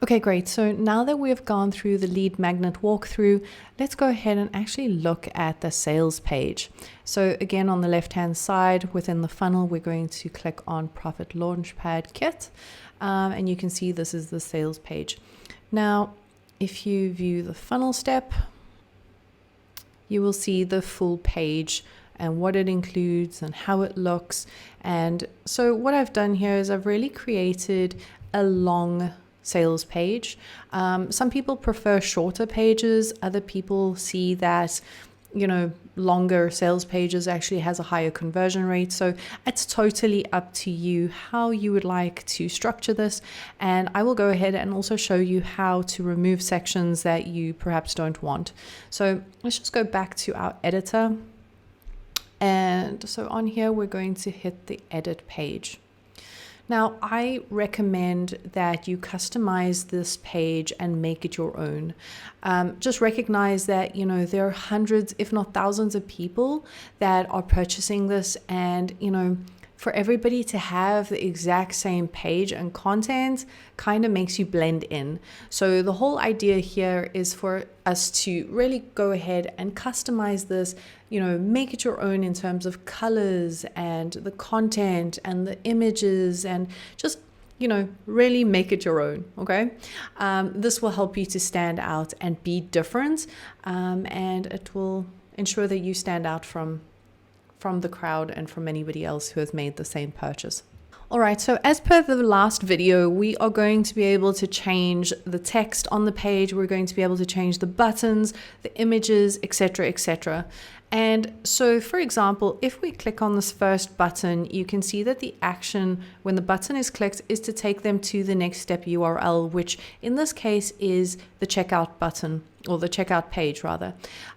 Okay, great. So now that we've gone through the lead magnet walkthrough, let's go ahead and actually look at the sales page. So again, on the left-hand side within the funnel, we're going to click on Profit Launchpad Kit. And you can see this is the sales page. Now, if you view the funnel step, you will see the full page and what it includes and how it looks. And so what I've done here is I've really created a long sales page. Some people prefer shorter pages. Other people see that, longer sales pages actually has a higher conversion rate. So it's totally up to you how you would like to structure this. And I will go ahead and also show you how to remove sections that you perhaps don't want. So let's just go back to our editor. And so on here, we're going to hit the edit page. Now, I recommend that you customize this page and make it your own. Just recognize that, there are hundreds, if not thousands of people that are purchasing this, and, for everybody to have the exact same page and content kind of makes you blend in. So the whole idea here is for us to really go ahead and customize this, make it your own in terms of colors and the content and the images, and just, really make it your own, okay? This will help you to stand out and be different, and it will ensure that you stand out from the crowd and from anybody else who has made the same purchase. All right, so as per the last video, we are going to be able to change the text on the page. We're going to be able to change the buttons, the images, etc., etc. And so, for example, if we click on this first button, you can see that the action when the button is clicked is to take them to the next step URL, which in this case is the checkout button, or the checkout page rather.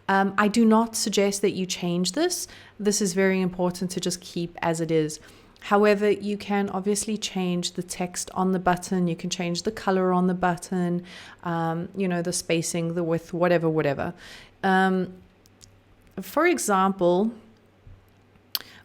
I do not suggest that you change this. This is very important to just keep as it is. However, you can obviously change the text on the button. You can change the color on the button, the spacing, the width, whatever. For example,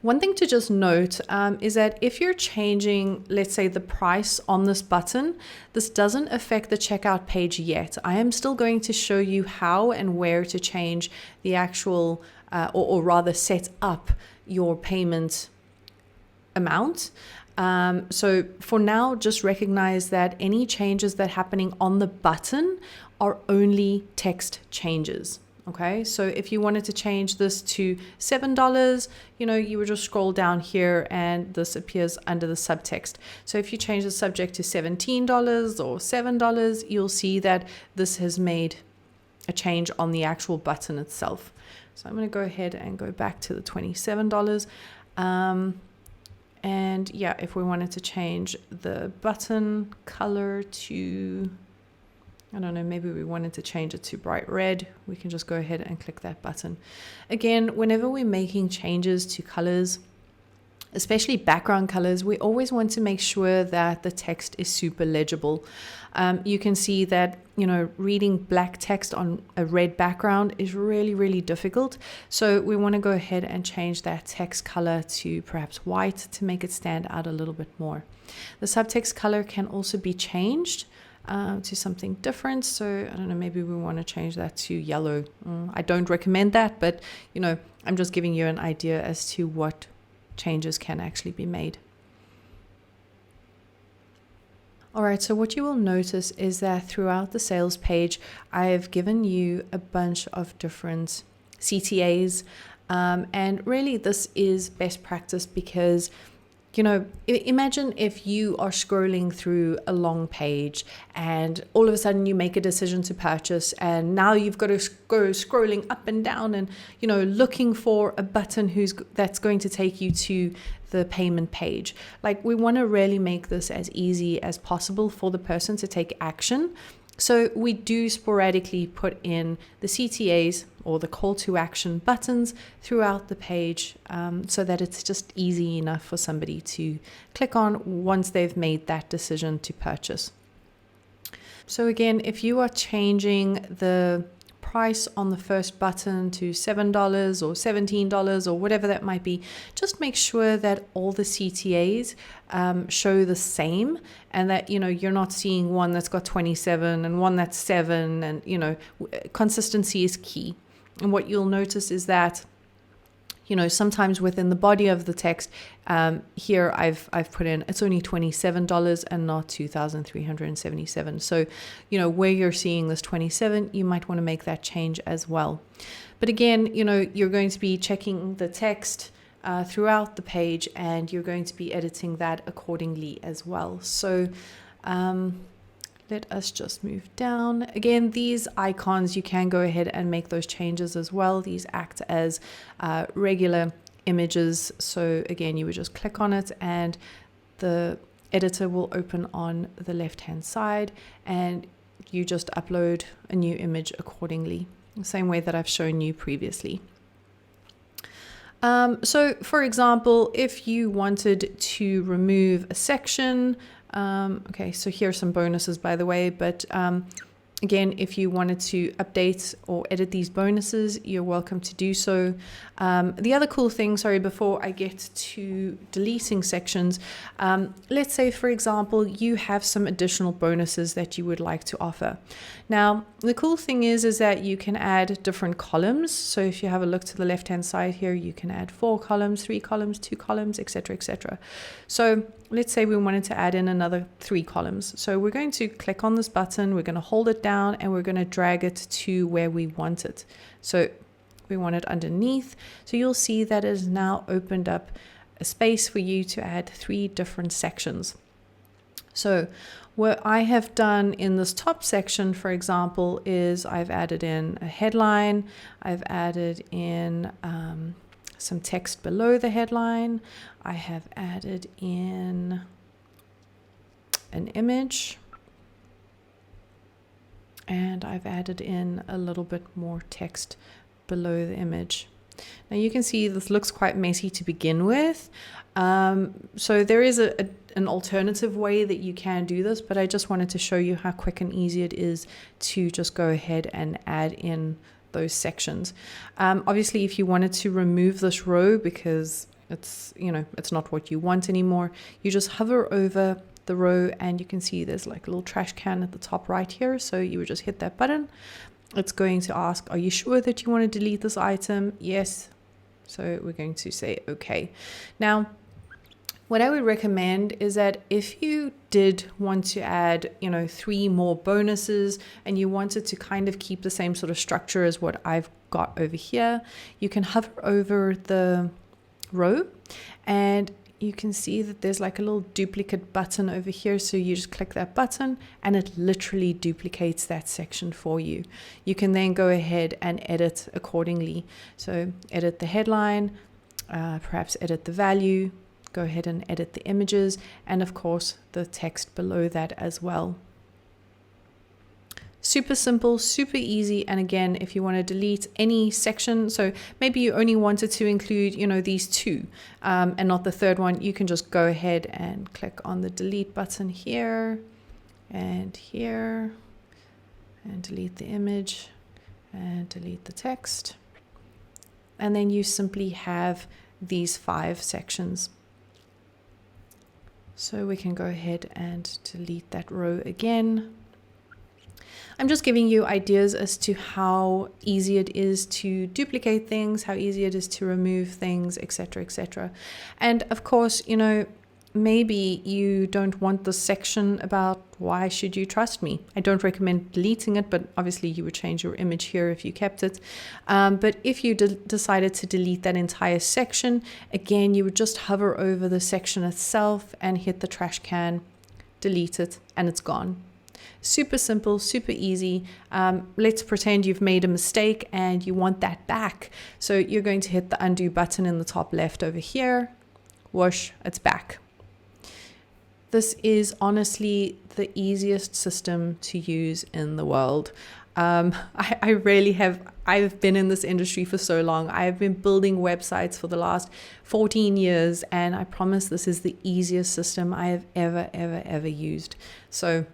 one thing to just note is that if you're changing, let's say, the price on this button, this doesn't affect the checkout page yet. I am still going to show you how and where to change the actual, or rather set up your payment amount. So for now, just recognize that any changes that are happening on the button are only text changes. Okay, so if you wanted to change this to $7, you would just scroll down here and this appears under the subtext. So if you change the subject to $17 or $7, you'll see that this has made a change on the actual button itself. So I'm going to go ahead and go back to the $27. And yeah, if we wanted to change the button color to, I don't know, maybe we wanted to change it to bright red, we can just go ahead and click that button. Again, whenever we're making changes to colors, especially background colors, we always want to make sure that the text is super legible. You can see that, reading black text on a red background is really, really difficult. So we want to go ahead and change that text color to perhaps white to make it stand out a little bit more. The subtext color can also be changed to something different. So I don't know, maybe we want to change that to yellow. I don't recommend that, but I'm just giving you an idea as to what changes can actually be made. All right, so what you will notice is that throughout the sales page, I have given you a bunch of different CTAs. And really this is best practice because imagine if you are scrolling through a long page and all of a sudden you make a decision to purchase, and now you've got to go scrolling up and down and, looking for a button that's going to take you to the payment page. Like, we want to really make this as easy as possible for the person to take action. So we do sporadically put in the CTAs, or the call to action buttons, throughout the page, so that it's just easy enough for somebody to click on once they've made that decision to purchase. So again, if you are changing the price on the first button to $7 or $17 or whatever that might be, just make sure that all the CTAs show the same, and that, you know, you're not seeing one that's got 27 and one that's 7, and, you know, consistency is key. And what you'll notice is that, you know, sometimes within the body of the text, here I've put in, it's only $27 and not $2,377. So, you know, where you're seeing this 27, you might want to make that change as well. But again, you know, you're going to be checking the text throughout the page, and you're going to be editing that accordingly as well. So let us just move down. Again, these icons, you can go ahead and make those changes as well. These act as regular images. So again, you would just click on it and the editor will open on the left-hand side, and you just upload a new image accordingly, the same way that I've shown you previously. So for example, if you wanted to remove a section, okay, so here are some bonuses, by the way, but again, if you wanted to update or edit these bonuses, you're welcome to do so. The other cool thing, sorry, before I get to deleting sections, let's say, for example, you have some additional bonuses that you would like to offer. Now, the cool thing is that you can add different columns. So if you have a look to the left-hand side here, you can add 4 columns, 3 columns, 2 columns, etc., etc. So let's say we wanted to add in another 3 columns. So we're going to click on this button, we're going to hold it down, and we're going to drag it to where we want it. So we want it underneath. So you'll see that it has now opened up a space for you to add 3 different sections. So what I have done in this top section, for example, is I've added in a headline, I've added in some text below the headline, I have added in an image, and I've added in a little bit more text below the image. Now you can see this looks quite messy to begin with. So there is an alternative way that you can do this, but I just wanted to show you how quick and easy it is to just go ahead and add in those sections. Obviously, if you wanted to remove this row because it's, you know, it's not what you want anymore, you just hover over the row and you can see there's like a little trash can at the top right here. So you would just hit that button. It's going to ask, are you sure that you want to delete this item? Yes. So we're going to say okay. Now, what I would recommend is that if you did want to add, you know, 3 more bonuses and you wanted to kind of keep the same sort of structure as what I've got over here, you can hover over the row and you can see that there's like a little duplicate button over here. So you just click that button and it literally duplicates that section for you. You can then go ahead and edit accordingly. So edit the headline, perhaps edit the value, go ahead and edit the images, and of course the text below that as well. Super simple, super easy. And again, if you want to delete any section, so maybe you only wanted to include, you know, these 2 and not the 3rd one, you can just go ahead and click on the delete button here and delete the image and delete the text. And then you simply have these 5 sections. So we can go ahead and delete that row again. I'm just giving you ideas as to how easy it is to duplicate things, how easy it is to remove things, etc., etc. And of course, you know, maybe you don't want the section about why should you trust me. I don't recommend deleting it, but obviously you would change your image here if you kept it. But if you decided to delete that entire section, again, you would just hover over the section itself and hit the trash can, delete it, and it's gone. Super simple, super easy. Let's pretend you've made a mistake and you want that back. So you're going to hit the undo button in the top left over here. Whoosh, it's back. This is honestly the easiest system to use in the world. I really have. I've been in this industry for so long. I have been building websites for the last 14 years, and I promise this is the easiest system I have ever used. So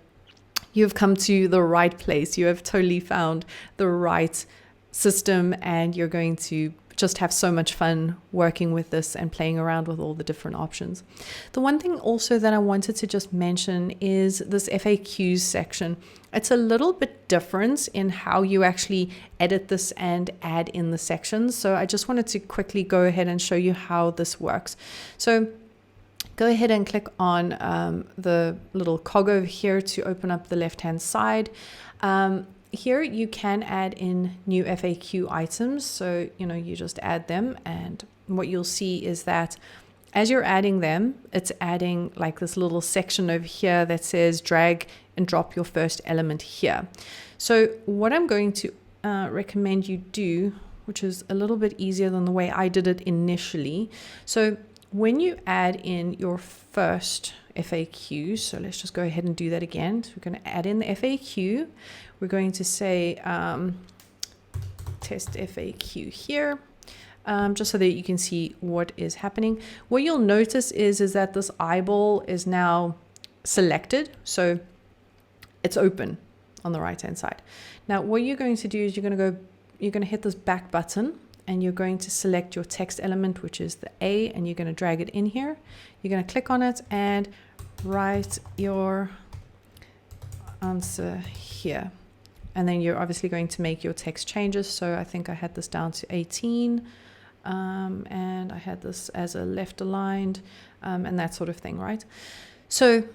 you've come to the right place. You have totally found the right system, and you're going to just have so much fun working with this and playing around with all the different options. The one thing also that I wanted to just mention is this FAQs section. It's a little bit different in how you actually edit this and add in the sections. So I just wanted to quickly go ahead and show you how this works. So go ahead and click on the little cog over here to open up the left-hand side. Here you can add in new FAQ items. So, you just add them, and what you'll see is that as you're adding them, it's adding like this little section over here that says drag and drop your first element here. So what I'm going to recommend you do, which is a little bit easier than the way I did it initially. So when you add in your first FAQ, so let's just go ahead and do that again. So we're going to add in the FAQ. We're going to say test FAQ here, just so that you can see what is happening. What you'll notice is that this eyeball is now selected, so it's open on the right hand side. Now what you're going to do is you're going to hit this back button, and you're going to select your text element, which is the A, and you're going to drag it in here. You're going to click on it and write your answer here. And then you're obviously going to make your text changes. So I think I had this down to 18, and I had this as a left aligned, and that sort of thing, right? So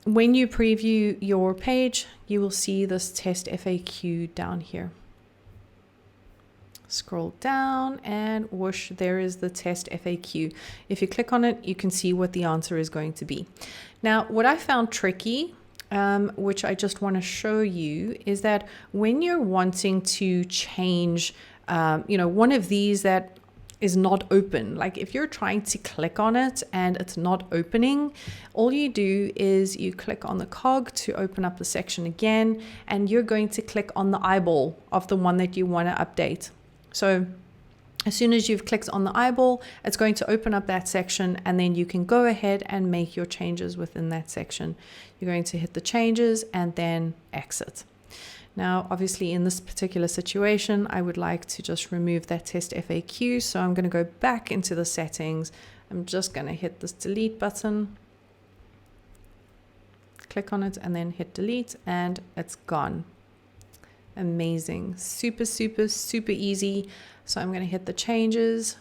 when you preview your page, you will see this test FAQ down here. Scroll down and whoosh, there is the test FAQ. If you click on it, you can see what the answer is going to be. Now, what I found tricky, which I just want to show you, is that when you're wanting to change, one of these that is not open, like if you're trying to click on it and it's not opening, all you do is you click on the cog to open up the section again, and you're going to click on the eyeball of the one that you want to update. So as soon as you've clicked on the eyeball, it's going to open up that section, and then you can go ahead and make your changes within that section. You're going to hit the changes and then exit. Now, obviously in this particular situation, I would like to just remove that test FAQ. So I'm going to go back into the settings. I'm just going to hit this delete button, click on it, and then hit delete, and it's gone. Amazing. Super, super, super easy. So I'm going to hit the changes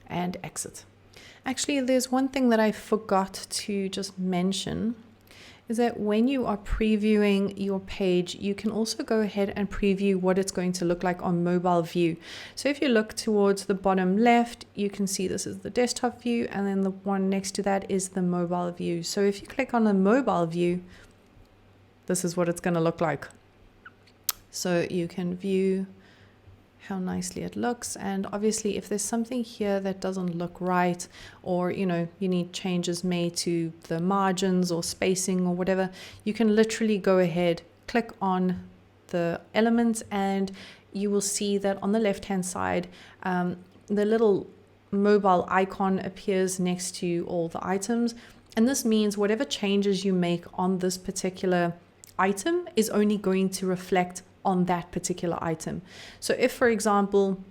and exit. Actually, there's one thing that I forgot to just mention, is that when you are previewing your page, you can also go ahead and preview what it's going to look like on mobile view. So if you look towards the bottom left, you can see this is the desktop view, and then the one next to that is the mobile view. So if you click on the mobile view, this is what it's going to look like. So you can view how nicely it looks. And obviously if there's something here that doesn't look right, or you need changes made to the margins or spacing or whatever, you can literally go ahead, click on the element, and you will see that on the left hand side, the little mobile icon appears next to all the items. And this means whatever changes you make on this particular item is only going to reflect on that particular item. So if, for example,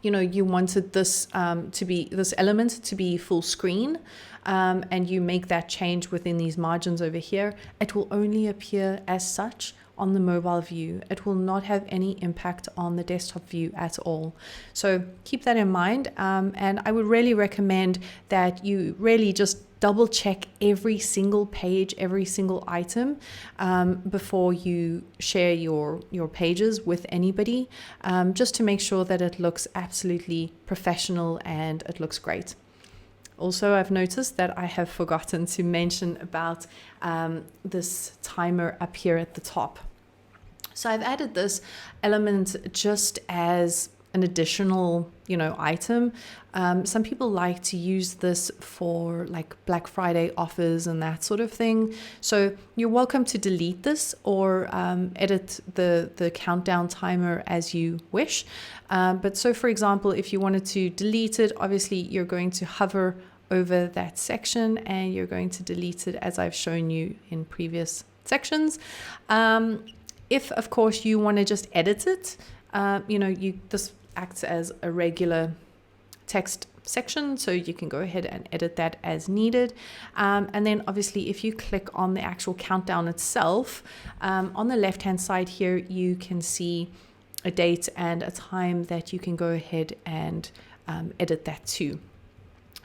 you wanted this this element to be full screen, and you make that change within these margins over here, it will only appear as such on the mobile view. It will not have any impact on the desktop view at all. So keep that in mind, and I would really recommend that you really just double check every single page, every single item, before you share your pages with anybody, just to make sure that it looks absolutely professional and it looks great. Also, I've noticed that I have forgotten to mention about this timer up here at the top. So I've added this element just as an additional, item. Some people like to use this for like Black Friday offers and that sort of thing. So you're welcome to delete this or edit the countdown timer as you wish. But so for example, if you wanted to delete it, obviously you're going to hover over that section and you're going to delete it as I've shown you in previous sections. If of course you want to just edit it, this acts as a regular text section, so you can go ahead and edit that as needed. And then obviously if you click on the actual countdown itself, on the left hand side here you can see a date and a time that you can go ahead and edit that to.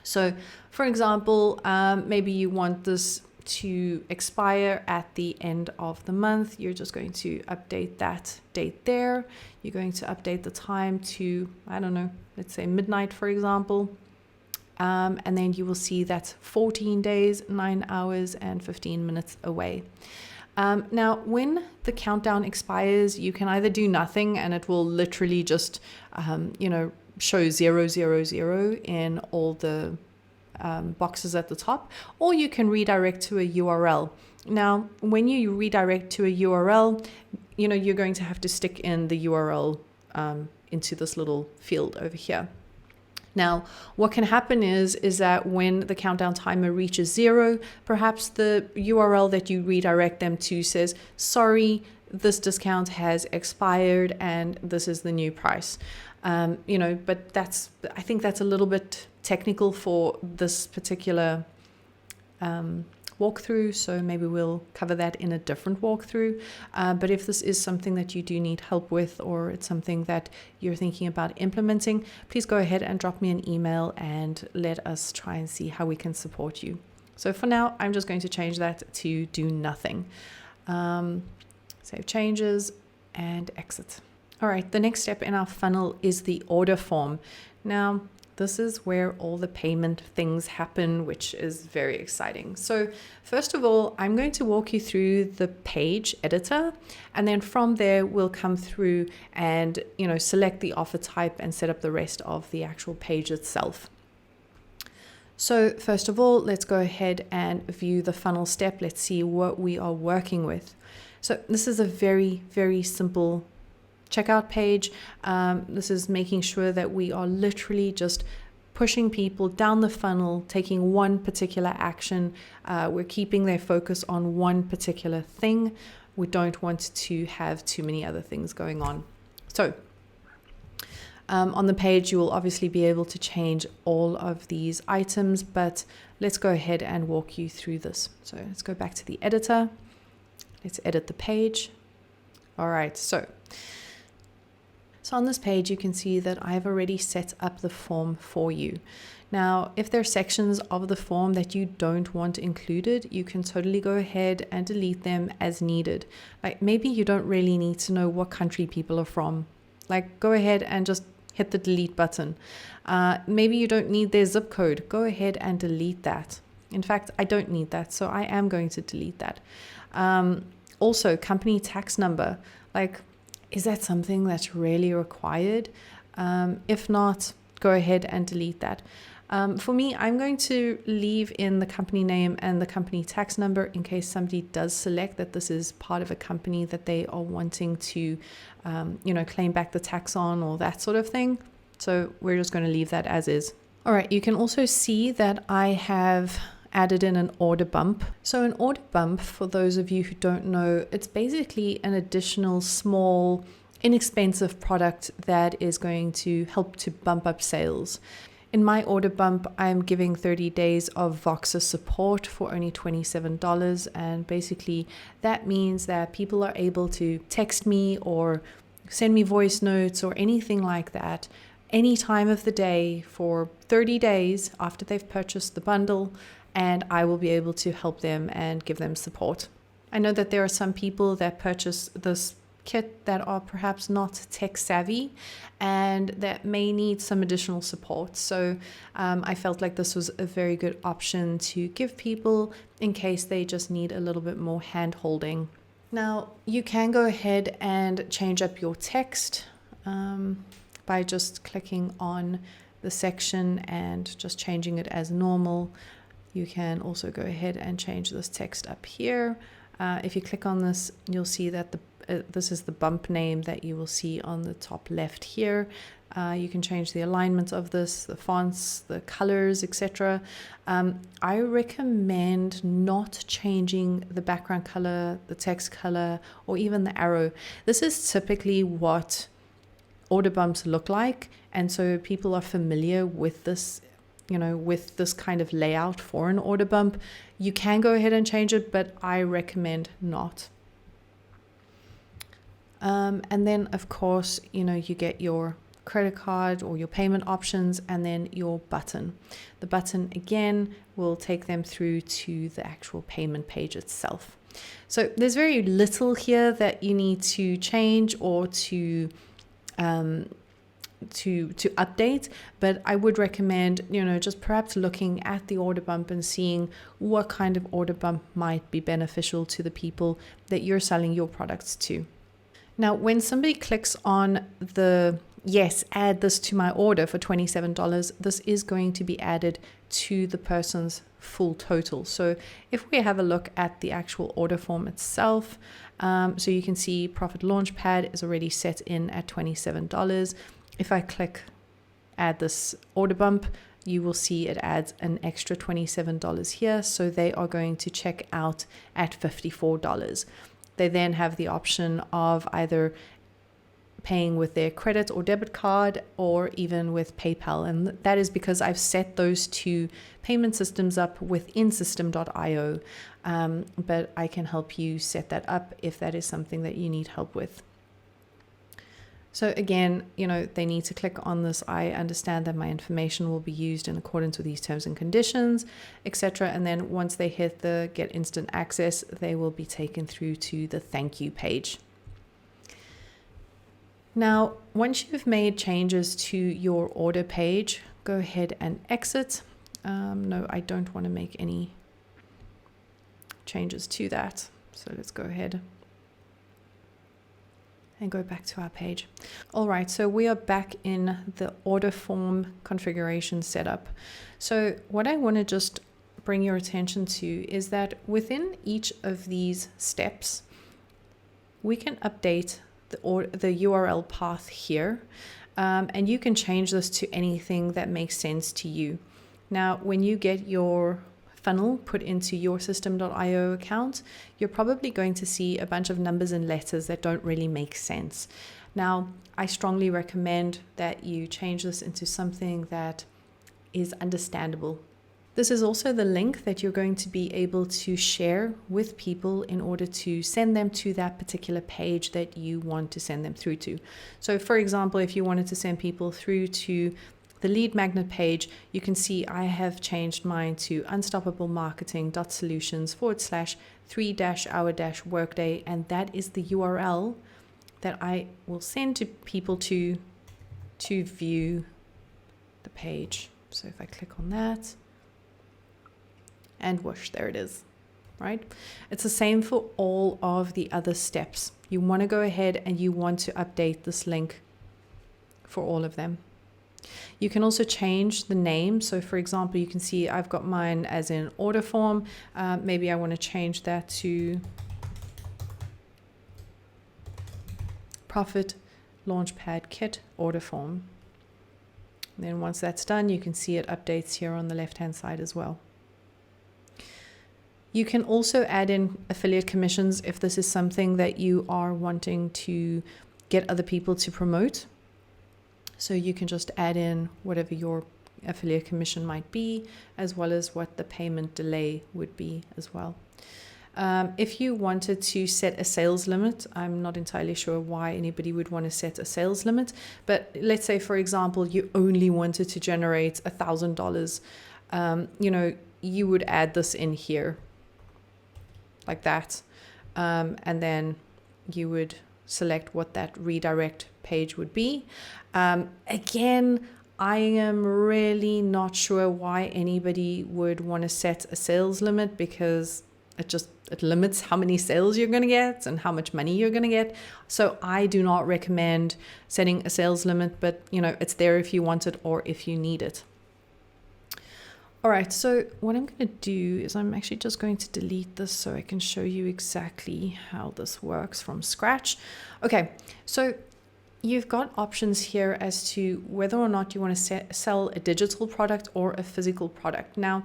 So for example, maybe you want this to expire at the end of the month. You're just going to update that date there. You're going to update the time to, I don't know, let's say midnight, for example. And then you will see that's 14 days, 9 hours and 15 minutes away. Now, when the countdown expires, you can either do nothing and it will literally just, show 000 in all the boxes at the top, or you can redirect to a URL. Now, when you redirect to a URL, you're going to have to stick in the URL into this little field over here. Now, what can happen is that when the countdown timer reaches 0, perhaps the URL that you redirect them to says, sorry, this discount has expired and this is the new price. But I think that's a little bit technical for this particular walkthrough, so maybe we'll cover that in a different walkthrough. But if this is something that you do need help with, or it's something that you're thinking about implementing, please go ahead and drop me an email and let us try and see how we can support you. So for now, I'm just going to change that to do nothing. Save changes and exit. All right, the next step in our funnel is the order form. Now, this is where all the payment things happen, which is very exciting. So first of all, I'm going to walk you through the page editor, and then from there we'll come through and select the offer type and set up the rest of the actual page itself. So first of all, let's go ahead and view the funnel step. Let's see what we are working with. So this is a very, very simple checkout page. This is making sure that we are literally just pushing people down the funnel, taking one particular action. We're keeping their focus on one particular thing. We don't want to have too many other things going on. So on the page, you will obviously be able to change all of these items, but let's go ahead and walk you through this. So let's go back to the editor. Let's edit the page. All right, so on this page, you can see that I've already set up the form for you. Now, if there are sections of the form that you don't want included, you can totally go ahead and delete them as needed. Like maybe you don't really need to know what country people are from. Like go ahead and just hit the delete button. Maybe you don't need their zip code. Go ahead and delete that. In fact, I don't need that, so I am going to delete that. Also, company tax number. Like, is that something that's really required? If not, go ahead and delete that. For me, I'm going to leave in the company name and the company tax number in case somebody does select that this is part of a company that they are wanting to, claim back the tax on or that sort of thing. So we're just going to leave that as is. All right, you can also see that I have added in an order bump. So an order bump, for those of you who don't know, it's basically an additional small, inexpensive product that is going to help to bump up sales. In my order bump, I'm giving 30 days of Voxer support for only $27. And basically that means that people are able to text me or send me voice notes or anything like that any time of the day for 30 days after they've purchased the bundle, and I will be able to help them and give them support. I know that there are some people that purchase this kit that are perhaps not tech savvy and that may need some additional support. So I felt like this was a very good option to give people in case they just need a little bit more hand holding. Now, you can go ahead and change up your text by just clicking on the section and just changing it as normal. You can also go ahead and change this text up here. If you click on this, you'll see that this is the bump name that you will see on the top left here. You can change the alignment of this, the fonts, the colors, etc. I recommend not changing the background color, the text color, or even the arrow. This is typically what order bumps look like, and so people are familiar with this, with this kind of layout for an order bump. You can go ahead and change it, but I recommend not. And then of course, you get your credit card or your payment options, and then your button. The button again will take them through to the actual payment page itself. So there's very little here that you need to change or to update, but I would recommend, just perhaps looking at the order bump and seeing what kind of order bump might be beneficial to the people that you're selling your products to. Now, when somebody clicks on the yes, add this to my order for $27, this is going to be added to the person's full total. So if we have a look at the actual order form itself, so you can see Profit Launchpad is already set in at $27. If I click add this order bump, you will see it adds an extra $27 here. So they are going to check out at $54. They then have the option of either paying with their credit or debit card, or even with PayPal. And that is because I've set those two payment systems up within system.io. But I can help you set that up if that is something that you need help with. So again, they need to click on this. I understand that my information will be used in accordance with these terms and conditions, etc. And then once they hit the get instant access, they will be taken through to the thank you page. Now, once you've made changes to your order page, go ahead and exit. No, I don't want to make any changes to that. So let's go ahead and go back to our page. All right, so we are back in the order form configuration setup. So what I want to just bring your attention to is that within each of these steps, we can update the URL path here, and you can change this to anything that makes sense to you. Now, when you get your funnel put into your system.io account, you're probably going to see a bunch of numbers and letters that don't really make sense. Now, I strongly recommend that you change this into something that is understandable. This is also the link that you're going to be able to share with people in order to send them to that particular page that you want to send them through to. So for example, if you wanted to send people through to the lead magnet page, you can see I have changed mine to unstoppablemarketing.solutions/3-hour-workday, and that is the URL that I will send to people to view the page. So if I click on that, and whoosh, there it is, right? It's the same for all of the other steps. You want to go ahead and you want to update this link for all of them. You can also change the name. So for example, you can see I've got mine as in order form. Maybe I want to change that to Profit Launchpad Kit order form. And then once that's done, you can see it updates here on the left-hand side as well. You can also add in affiliate commissions if this is something that you are wanting to get other people to promote. So you can just add in whatever your affiliate commission might be, as well as what the payment delay would be as well. If you wanted to set a sales limit, I'm not entirely sure why anybody would want to set a sales limit, but let's say, for example, you only wanted to generate $1,000, you would add this in here like that. And then you would select what that redirect page would be. Again, I am really not sure why anybody would want to set a sales limit, because it limits how many sales you're going to get and how much money you're going to get. So I do not recommend setting a sales limit, but it's there if you want it or if you need it. All right, so what I'm going to do is I'm actually just going to delete this so I can show you exactly how this works from scratch. Okay, so you've got options here as to whether or not you want to sell a digital product or a physical product. Now,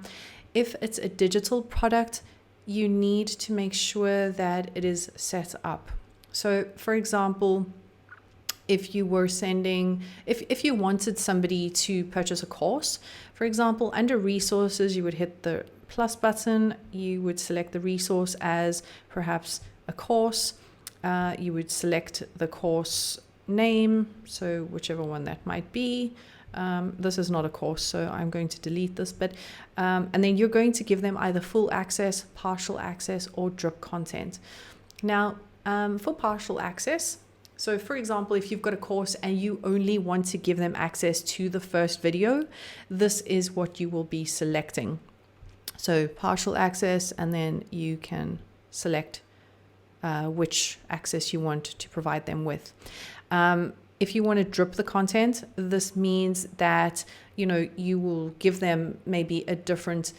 if it's a digital product, you need to make sure that it is set up. So, for example, if you were sending, if you wanted somebody to purchase a course, for example, under resources, you would hit the plus button, you would select the resource as perhaps a course, you would select the course name, so whichever one that might be. This is not a course, so I'm going to delete this, but and then you're going to give them either full access, partial access, or drip content. Now, for partial access, so for example, if you've got a course and you only want to give them access to the first video, this is what you will be selecting. So partial access, and then you can select which access you want to provide them with. If you want to drip the content, this means that, you know, you will give them maybe a different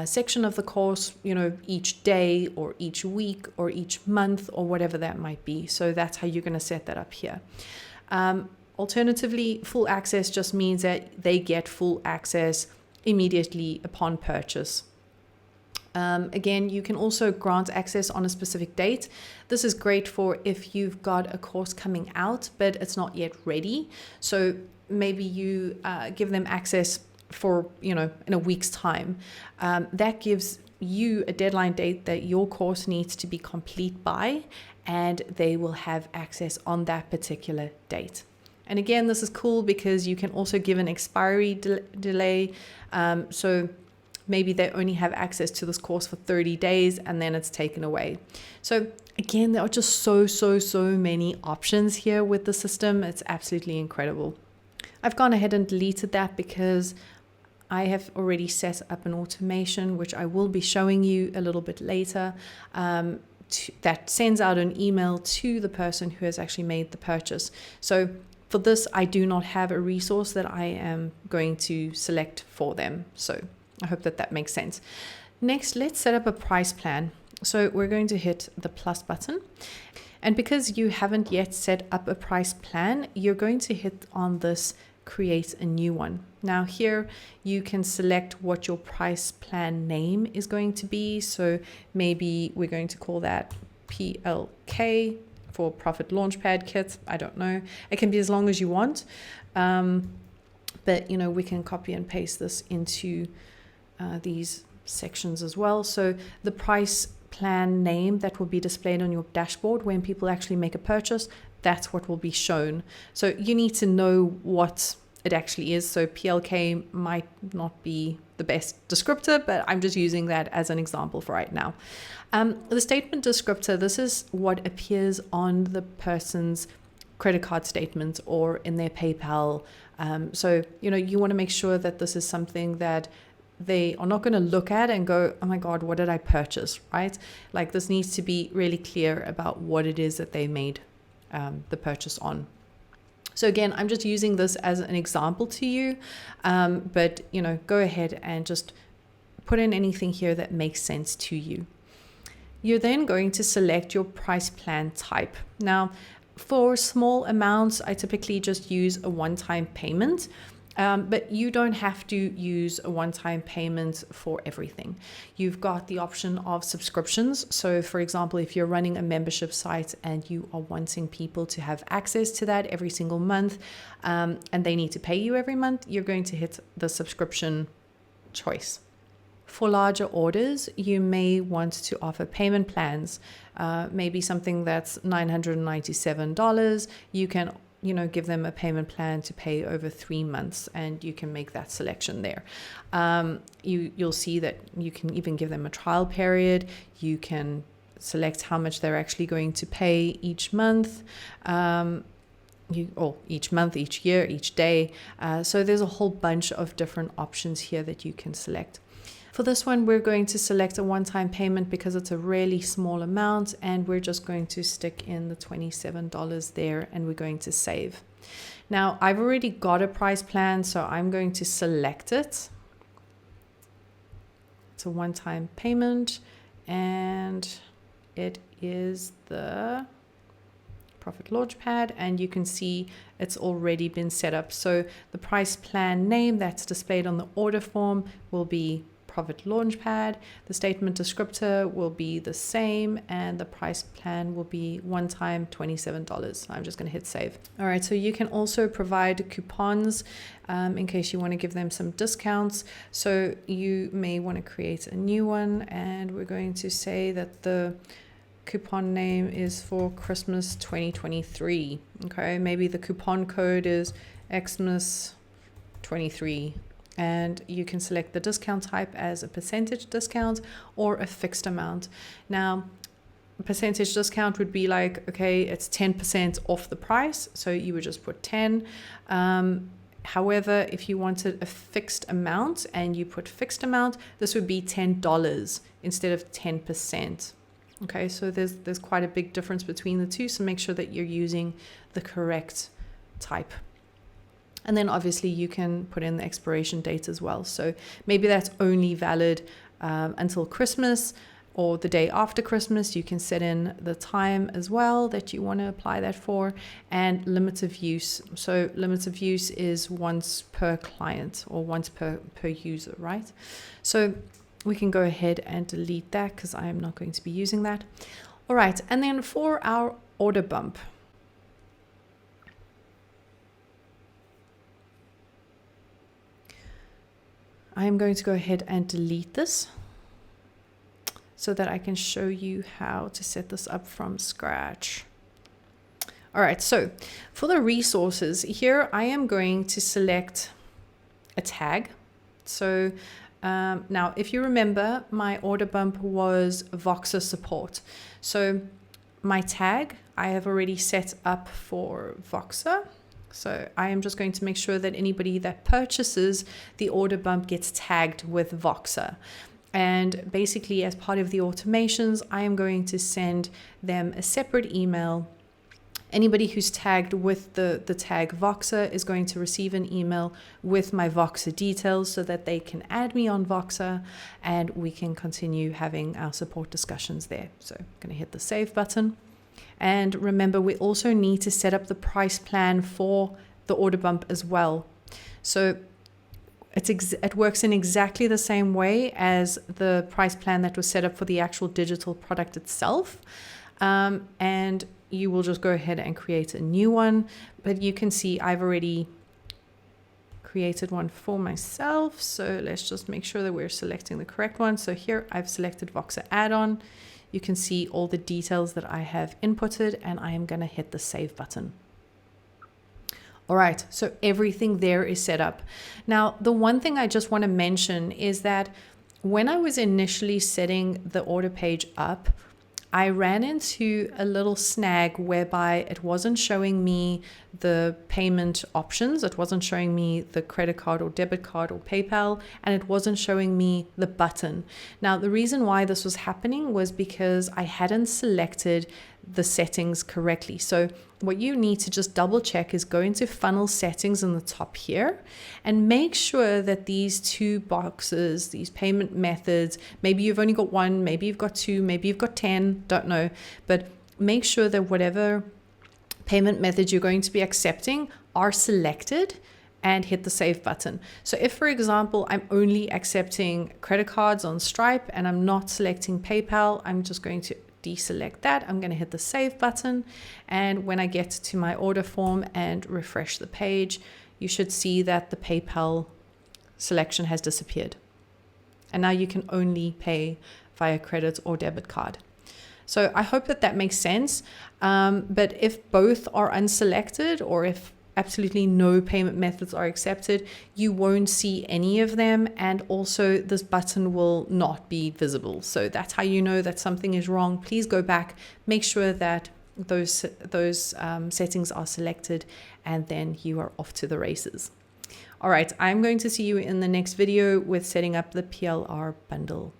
section of the course, you know, each day or each week or each month or whatever that might be. So that's how you're going to set that up here. Alternatively, full access just means that they get full access immediately upon purchase. Again, you can also grant access on a specific date. This is great for if you've got a course coming out, but it's not yet ready. So maybe you give them access for, you know, in a week's time. That gives you a deadline date that your course needs to be complete by, and they will have access on that particular date. And again, this is cool because you can also give an expiry delay. So maybe they only have access to this course for 30 days and then it's taken away. So again, there are just so many options here with the system. It's absolutely incredible. I've gone ahead and deleted that because I have already set up an automation, which I will be showing you a little bit later, that sends out an email to the person who has actually made the purchase. So for this, I do not have a resource that I am going to select for them. So I hope that that makes sense. Next, let's set up a price plan. So we're going to hit the plus button. And because you haven't yet set up a price plan, you're going to hit on this create a new one. Now here you can select what your price plan name is going to be. So maybe we're going to call that PLK for Profit Launchpad Kit. I don't know. It can be as long as you want. But you know, we can copy and paste this into these sections as well. So the price plan name that will be displayed on your dashboard when people actually make a purchase, that's what will be shown. So you need to know what it actually is. So PLK might not be the best descriptor, but I'm just using that as an example for right now. The statement descriptor, this is what appears on the person's credit card statement or in their PayPal. So, you know, you want to make sure that this is something that they are not going to look at and go, oh my God, what did I purchase, right? Like this needs to be really clear about what it is that they made the purchase on. So again, I'm just using this as an example to you, but you know, go ahead and just put in anything here that makes sense to you. You're then going to select your price plan type. Now, for small amounts, I typically just use a one-time payment. But you don't have to use a one-time payment for everything. You've got the option of subscriptions. So for example, if you're running a membership site and you are wanting people to have access to that every single month, and they need to pay you every month, you're going to hit the subscription choice. For larger orders, you may want to offer payment plans, maybe something that's $997. You can give them a payment plan to pay over 3 months, and you can make that selection there. You'll see that you can even give them a trial period. You can select how much they're actually going to pay each month, each month, each year, each day. So there's a whole bunch of different options here that you can select. For this one, we're going to select a one-time payment because it's a really small amount, and we're just going to stick in the $27 there, and we're going to save. Now, I've already got a price plan, so I'm going to select it. It's a one-time payment, and it is the Profit Launchpad, and you can see it's already been set up. So the price plan name that's displayed on the order form will be Profit Launchpad. The statement descriptor will be the same, and the price plan will be one time $27. I'm just going to hit save. All right, so you can also provide coupons in case you want to give them some discounts. So you may want to create a new one, and we're going to say that the coupon name is for Christmas 2023. Okay, maybe the coupon code is Xmas 23. And you can select the discount type as a percentage discount or a fixed amount. Now, a percentage discount would be like, okay, it's 10% off the price. So you would just put 10. However, if you wanted a fixed amount and you put fixed amount, this would be $10 instead of 10%. Okay, so there's quite a big difference between the two. So make sure that you're using the correct type. And then obviously you can put in the expiration date as well. So maybe that's only valid until Christmas or the day after Christmas. You can set in the time as well that you want to apply that for, and limits of use. So limits of use is once per client or once per user, right? So we can go ahead and delete that because I am not going to be using that. All right, and then for our order bump, I am going to go ahead and delete this so that I can show you how to set this up from scratch. All right, so for the resources here, I am going to select a tag. So now, if you remember, my order bump was Voxer support. So my tag, I have already set up for Voxer. So I am just going to make sure that anybody that purchases the order bump gets tagged with Voxer. And basically, as part of the automations, I am going to send them a separate email. Anybody who's tagged with the tag Voxer is going to receive an email with my Voxer details so that they can add me on Voxer and we can continue having our support discussions there. So I'm going to hit the save button. And remember, we also need to set up the price plan for the order bump as well. So it works in exactly the same way as the price plan that was set up for the actual digital product itself. And you will just go ahead and create a new one. But you can see I've already created one for myself. So let's just make sure that we're selecting the correct one. So here I've selected Voxer add-on. You can see all the details that I have inputted, and I am going to hit the save button. All right, so everything there is set up. Now, the one thing I just want to mention is that when I was initially setting the order page up, I ran into a little snag whereby it wasn't showing me the payment options. It wasn't showing me the credit card or debit card or PayPal, and it wasn't showing me the button. Now, the reason why this was happening was because I hadn't selected the settings correctly. So what you need to just double check is go into funnel settings in the top here and make sure that these two boxes, these payment methods, maybe you've only got one, maybe you've got two, maybe you've got 10, don't know, but make sure that whatever payment method you're going to be accepting are selected and hit the save button. So if, for example, I'm only accepting credit cards on Stripe and I'm not selecting PayPal, I'm just going to deselect that. I'm going to hit the save button. And when I get to my order form and refresh the page, you should see that the PayPal selection has disappeared. And now you can only pay via credit or debit card. So I hope that makes sense. But if both are unselected or if absolutely no payment methods are accepted, you won't see any of them, and also this button will not be visible. So that's how you know that something is wrong. Please go back, make sure that those settings are selected, and then you are off to the races. All right, I'm going to see you in the next video with setting up the PLR bundle.